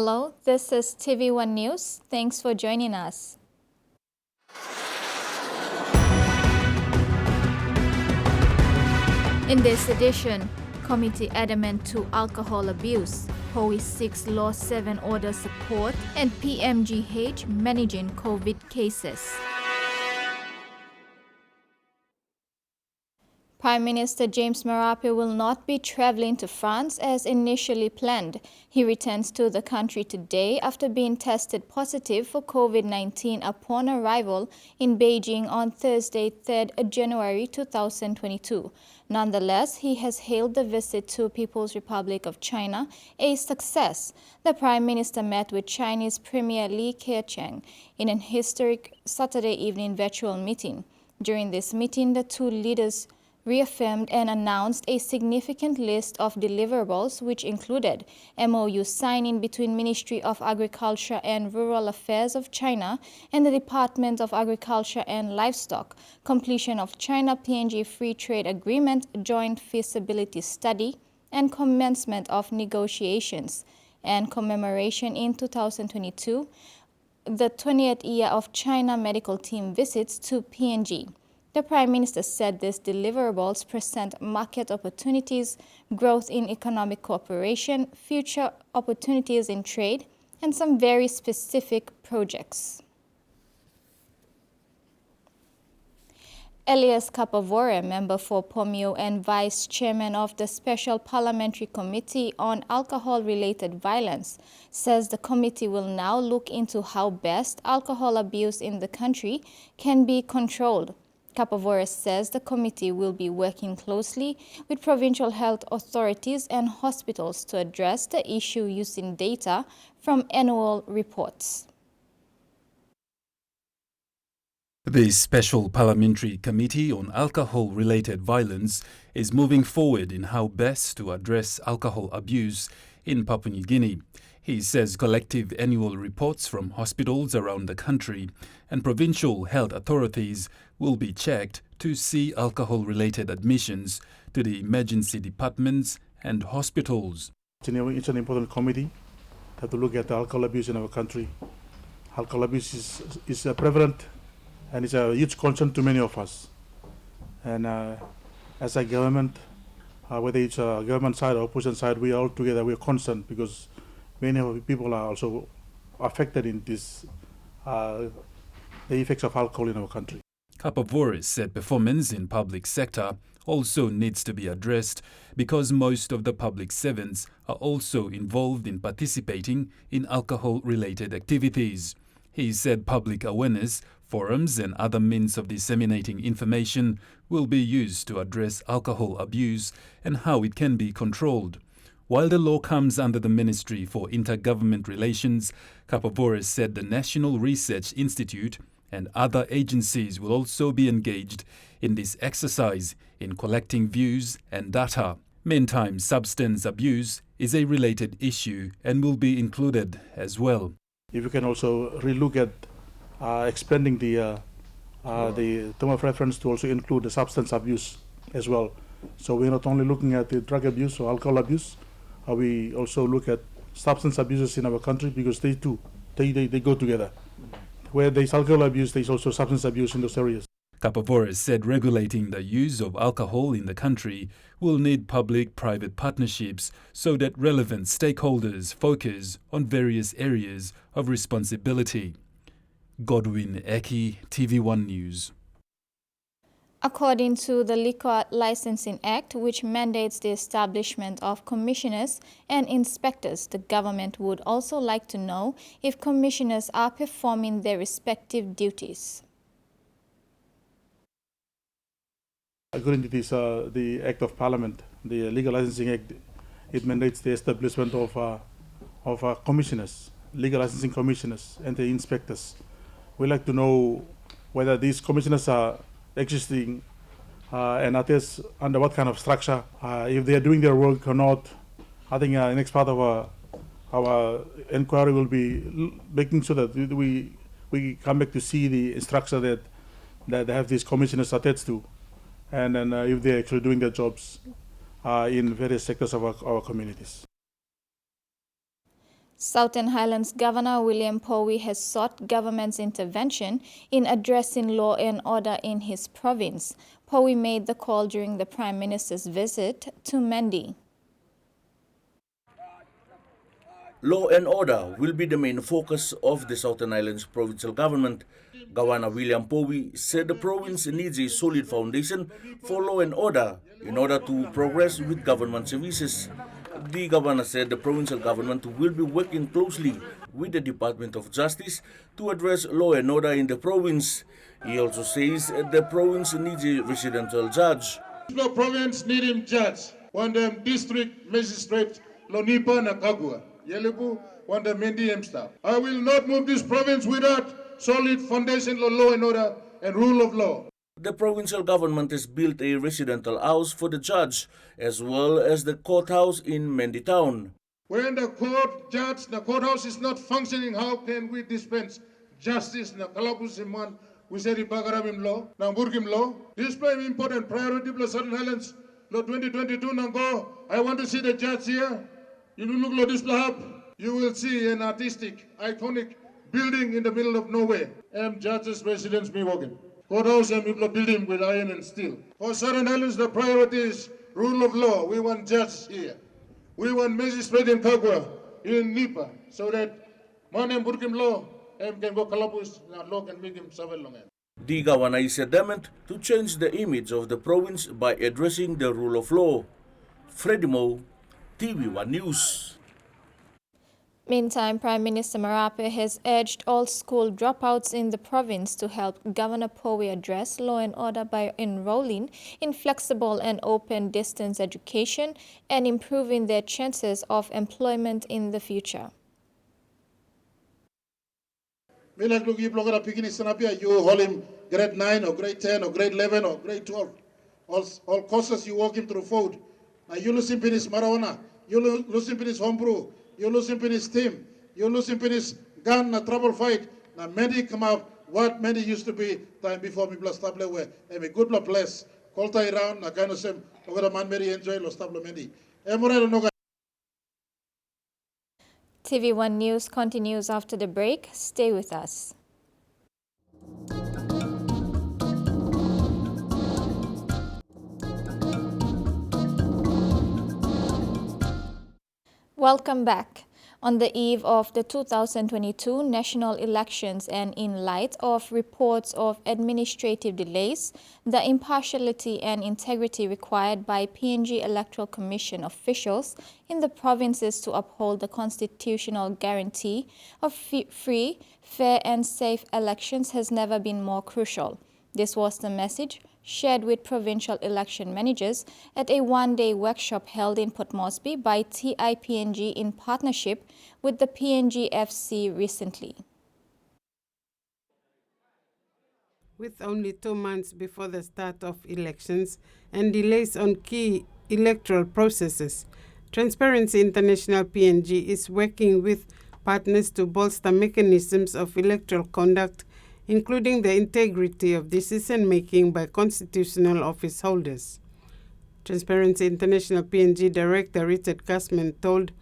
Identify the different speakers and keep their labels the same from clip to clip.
Speaker 1: Hello, this is TVWAN News. Thanks for joining us. In this edition, Committee adamant to alcohol abuse, POE 6 Law 7 order support, and PMGH managing COVID cases. Prime Minister James Marape will not be travelling to France as initially planned. He returns to the country today after being tested positive for COVID-19 upon arrival in Beijing on Thursday, 3rd January 2022. Nonetheless, he has hailed the visit to People's Republic of China a success. The Prime Minister met with Chinese Premier Li Keqiang in an historic Saturday evening virtual meeting. During this meeting, the two leaders reaffirmed and announced a significant list of deliverables, which included MOU signing between Ministry of Agriculture and Rural Affairs of China and the Department of Agriculture and Livestock, completion of China-PNG Free Trade Agreement joint feasibility study, and commencement of negotiations, and commemoration in 2022, the 20th year of China medical team visits to PNG. The Prime Minister said these deliverables present market opportunities, growth in economic cooperation, future opportunities in trade, and some very specific projects. Elias Kapavore, member for Pomio and Vice Chairman of the Special Parliamentary Committee on Alcohol-Related Violence, says the committee will now look into how best alcohol abuse in the country can be controlled. Kapavore says the committee will be working closely with provincial health authorities and hospitals to address the issue using data from annual reports.
Speaker 2: The Special Parliamentary Committee on Alcohol-Related Violence is moving forward in how best to address alcohol abuse in Papua New Guinea. He says collective annual reports from hospitals around the country and provincial health authorities will be checked to see alcohol-related admissions to the emergency departments and hospitals.
Speaker 3: It's an important committee to look at the alcohol abuse in our country. Alcohol abuse is prevalent and it's a huge concern to many of us. And as a government, whether it's a government side or opposition side, we all together we're concerned because many of the people are also affected in this, the effects of alcohol in our country.
Speaker 2: Kapavore said performance in public sector also needs to be addressed because most of the public servants are also involved in participating in alcohol-related activities. He said public awareness, forums and other means of disseminating information will be used to address alcohol abuse and how it can be controlled. While the law comes under the Ministry for Intergovernment Relations, Kapavore said the National Research Institute and other agencies will also be engaged in this exercise in collecting views and data. Meantime, substance abuse is a related issue and will be included as well.
Speaker 3: If you can also relook at expanding the term of reference to also include the substance abuse as well. So we're not only looking at the drug abuse or alcohol abuse, we also look at substance abuses in our country because they go together. Where there's alcohol abuse, there's also substance abuse in those areas.
Speaker 2: Kapavore said regulating the use of alcohol in the country will need public-private partnerships so that relevant stakeholders focus on various areas of responsibility. Godwin Eki, TV1 News.
Speaker 1: According to the Liquor Licensing Act, which mandates the establishment of commissioners and inspectors, the government would also like to know if commissioners are performing their respective duties.
Speaker 3: According to this, the Act of Parliament, the Legal Licensing Act, it mandates the establishment of commissioners, legal licensing commissioners and the inspectors. We'd like to know whether these commissioners are existing and under what kind of structure, if they are doing their work or not. I think the next part of our inquiry will be making sure that we come back to see the structure that they have these commissioners attached to, and then if they're actually doing their jobs in various sectors of our communities.
Speaker 1: Southern Highlands Governor William Powie has sought government's intervention in addressing law and order in his province. Powie made the call during the Prime Minister's visit to Mendi.
Speaker 4: Law and order will be the main focus of the Southern Highlands provincial government. Governor William Powie said the province needs a solid foundation for law and order in order to progress with government services. The governor said the provincial government will be working closely with the Department of Justice to address law and order in the province. He also says the province needs a residential judge.
Speaker 5: The province need him judge. One them district magistrate Lonipa Nakagua. Yelebu one the Mendi staff. I will not move this province without solid foundation of law and order and rule of law.
Speaker 4: The provincial government has built a residential house for the judge, as well as the courthouse in Mendi town.
Speaker 5: When the courthouse is not functioning, how can we dispense justice? Na kalabusim man, we said ibagarabim law, na burgim law. This is an important priority for Southern Highlands. Law 2022 nango. I want to see the judge here. You look lo this hub. You will see an artistic, iconic building in the middle of nowhere. Judge's residence me walking. Courthouse and people building with iron and steel. For Southern Highlands, the priority is rule of law. We want judges here. We want magistrate in Kagwa, in Nipa, so that man and Burkim law can go Kalapus, and law can make him several long.
Speaker 4: The governor is adamant to change the image of the province by addressing the rule of law. Freddie Mo, TVWAN News.
Speaker 1: Meantime, Prime Minister Marape has urged all school dropouts in the province to help Governor Powie address law and order by enrolling in flexible and open distance education and improving their chances of employment in the future.
Speaker 5: You hold him grade 9 or grade 10 or grade 11 or grade 12. All courses you walk him through food. Now you lose him in his marijuana, you lose him in his homebrew. You lose him in his team. You lose him in his gun, a trouble fight. Now many come up what many used to be time before me plus table where and a good place. Colta around, a kind of same over the man very enjoy los table many.
Speaker 1: TV1 News continues after the break. Stay with us. Welcome back. On the eve of the 2022 national elections and in light of reports of administrative delays, the impartiality and integrity required by PNG Electoral Commission officials in the provinces to uphold the constitutional guarantee of free, fair and safe elections has never been more crucial. This was the message shared with provincial election managers at a one-day workshop held in Port Moresby by TIPNG in partnership with the PNG FC recently.
Speaker 6: With only 2 months before the start of elections and delays on key electoral processes, Transparency International PNG is working with partners to bolster mechanisms of electoral conduct, including the integrity of decision-making by constitutional office holders. Transparency International PNG Director Richard Gassman told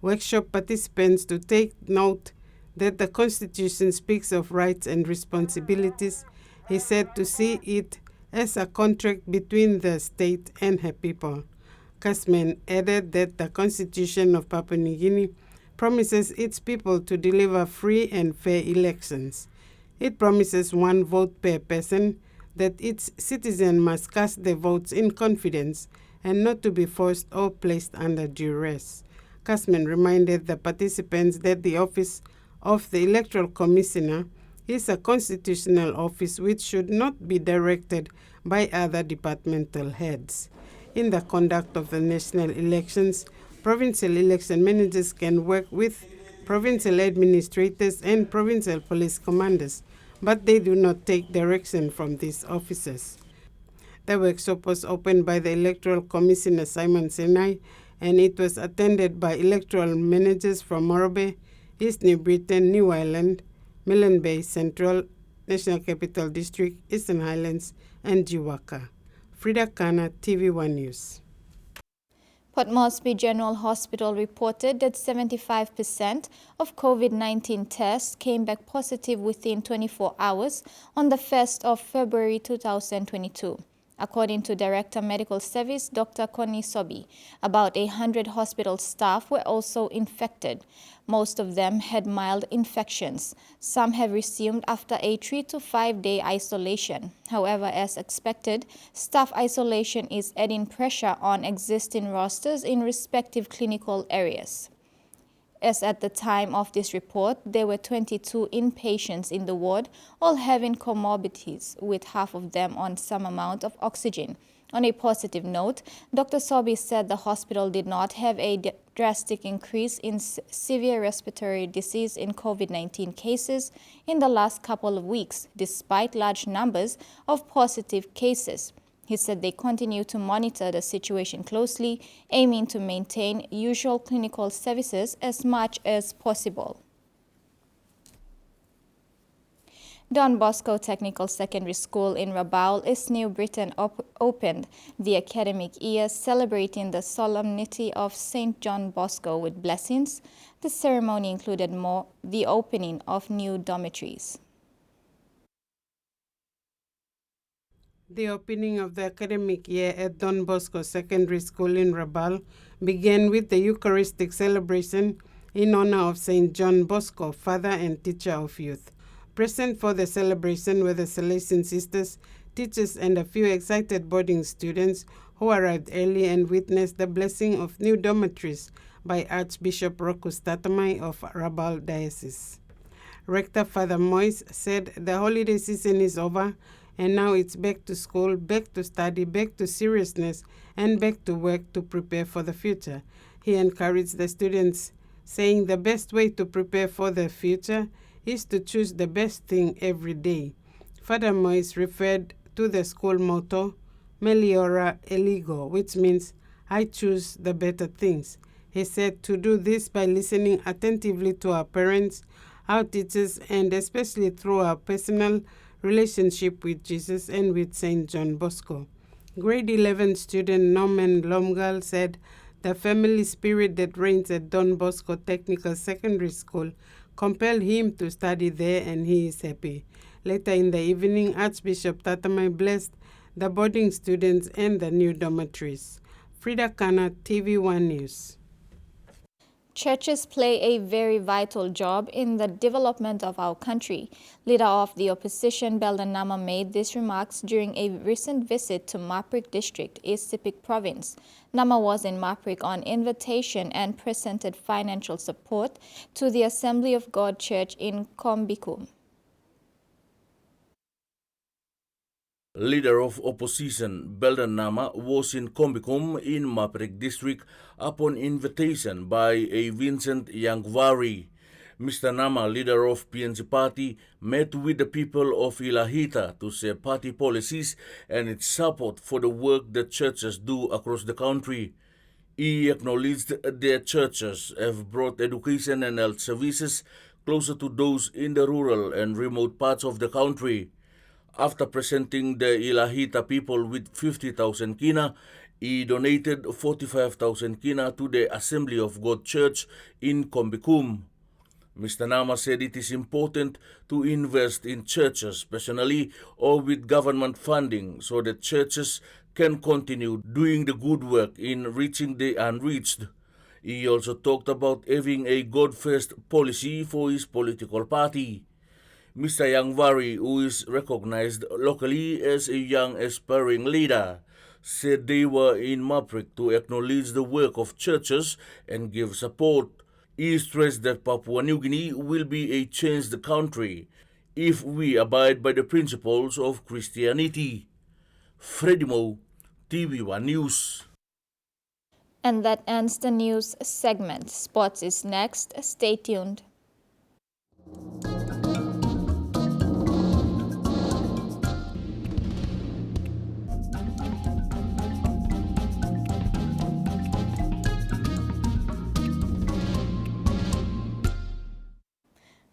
Speaker 6: workshop participants to take note that the Constitution speaks of rights and responsibilities. He said to see it as a contract between the state and her people. Gassman added that the Constitution of Papua New Guinea promises its people to deliver free and fair elections. It promises 1 vote per person, that its citizens must cast their votes in confidence and not to be forced or placed under duress. Gassman reminded the participants that the office of the Electoral Commissioner is a constitutional office which should not be directed by other departmental heads. In the conduct of the national elections, provincial election managers can work with provincial administrators and provincial police commanders, but they do not take direction from these officers. The workshop was opened by the Electoral Commissioner Simon Senai, and it was attended by electoral managers from Morobe, East New Britain, New Ireland, Milne Bay Central, National Capital District, Eastern Highlands, and Jiwaka. Frida Kana, TV1 News.
Speaker 1: Port Moresby General Hospital reported that 75% of COVID-19 tests came back positive within 24 hours on the 1st of February 2022. According to Director Medical Service Dr. Connie Sobi, about 100 hospital staff were also infected. Most of them had mild infections. Some have resumed after a 3 to 5 day isolation. However, as expected, staff isolation is adding pressure on existing rosters in respective clinical areas. As at the time of this report, there were 22 inpatients in the ward, all having comorbidities, with half of them on some amount of oxygen. On a positive note, Dr. Sobi said the hospital did not have a drastic increase in severe respiratory disease in COVID-19 cases in the last couple of weeks, despite large numbers of positive cases. He said they continue to monitor the situation closely, aiming to maintain usual clinical services as much as possible. Don Bosco Technical Secondary School in Rabaul is New Britain opened the academic year, celebrating the solemnity of St. John Bosco with blessings. The ceremony included the opening of new dormitories.
Speaker 6: The opening of the academic year at Don Bosco Secondary School in Rabaul began with the Eucharistic celebration in honor of St. John Bosco, father and teacher of youth. Present for the celebration were the Salesian sisters, teachers, and a few excited boarding students who arrived early and witnessed the blessing of new dormitories by Archbishop Rokus Tatamai of Rabaul Diocese. Rector Father Moise said the holiday season is over, and now it's back to school, back to study, back to seriousness, and back to work to prepare for the future. He encouraged the students, saying the best way to prepare for the future is to choose the best thing every day. Father Moise referred to the school motto, Meliora Eligo, which means, I choose the better things. He said to do this by listening attentively to our parents, our teachers, and especially through our personal relationship with Jesus and with St. John Bosco. Grade 11 student Norman Lomgal said the family spirit that reigns at Don Bosco Technical Secondary School compelled him to study there, and he is happy. Later in the evening, Archbishop Tatamai blessed the boarding students and the new dormitories. Frida Kana, TVWAN News.
Speaker 1: Churches play a very vital job in the development of our country. Leader of the opposition, Belden Nama, made these remarks during a recent visit to Maprik District, East Sepik Province. Nama was in Maprik on invitation and presented financial support to the Assembly of God Church in Kombikum.
Speaker 4: Leader of opposition Belden Nama was in Kombikum in Maprik district upon invitation by a Vincent Yangvari. Mr. Nama, leader of PNC party, met with the people of Ilahita to share party policies and its support for the work that churches do across the country. He acknowledged that churches have brought education and health services closer to those in the rural and remote parts of the country. After presenting the Ilahita people with 50,000 kina, he donated 45,000 kina to the Assembly of God Church in Kombikum. Mr. Nama said it is important to invest in churches personally or with government funding so that churches can continue doing the good work in reaching the unreached. He also talked about having a God-first policy for his political party. Mr. Yangvari, who is recognized locally as a young aspiring leader, said they were in Maprik to acknowledge the work of churches and give support. He stressed that Papua New Guinea will be a changed country if we abide by the principles of Christianity. Freddie Mo, TVWAN News.
Speaker 1: And that ends the news segment. Sports is next. Stay tuned.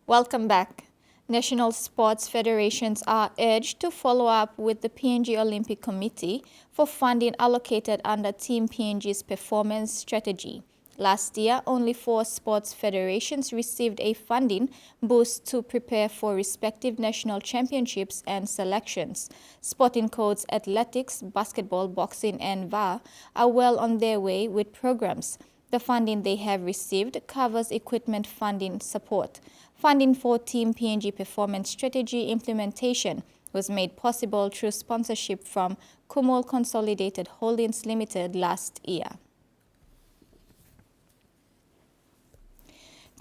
Speaker 1: Welcome back. National sports federations are urged to follow up with the PNG Olympic Committee for funding allocated under Team PNG's performance strategy. Last year, only 4 sports federations received a funding boost to prepare for respective national championships and selections. Sporting codes, athletics, basketball, boxing, and VAR are well on their way with programs. The funding they have received covers equipment funding support. Funding for Team PNG performance strategy implementation was made possible through sponsorship from Kumul Consolidated Holdings Limited last year.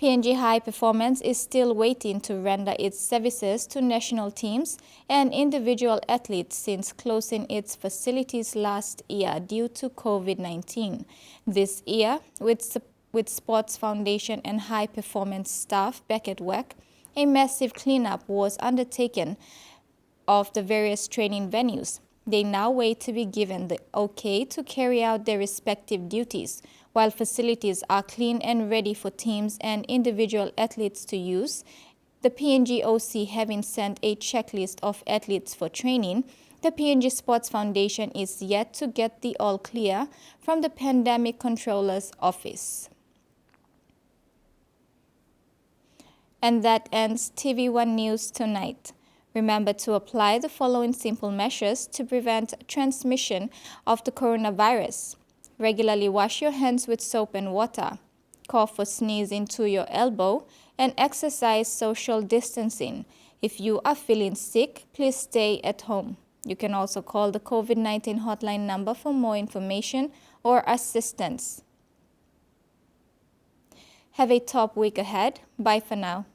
Speaker 1: PNG High Performance is still waiting to render its services to national teams and individual athletes since closing its facilities last year due to COVID-19. This year, with Sports Foundation and High Performance staff back at work, a massive cleanup was undertaken of the various training venues. They now wait to be given the okay to carry out their respective duties. While facilities are clean and ready for teams and individual athletes to use, the PNG OC having sent a checklist of athletes for training, the PNG Sports Foundation is yet to get the all clear from the Pandemic Controller's Office. And that ends TVWAN News tonight. Remember to apply the following simple measures to prevent transmission of the coronavirus. Regularly wash your hands with soap and water. Cough or sneeze into your elbow and exercise social distancing. If you are feeling sick, please stay at home. You can also call the COVID-19 hotline number for more information or assistance. Have a top week ahead. Bye for now.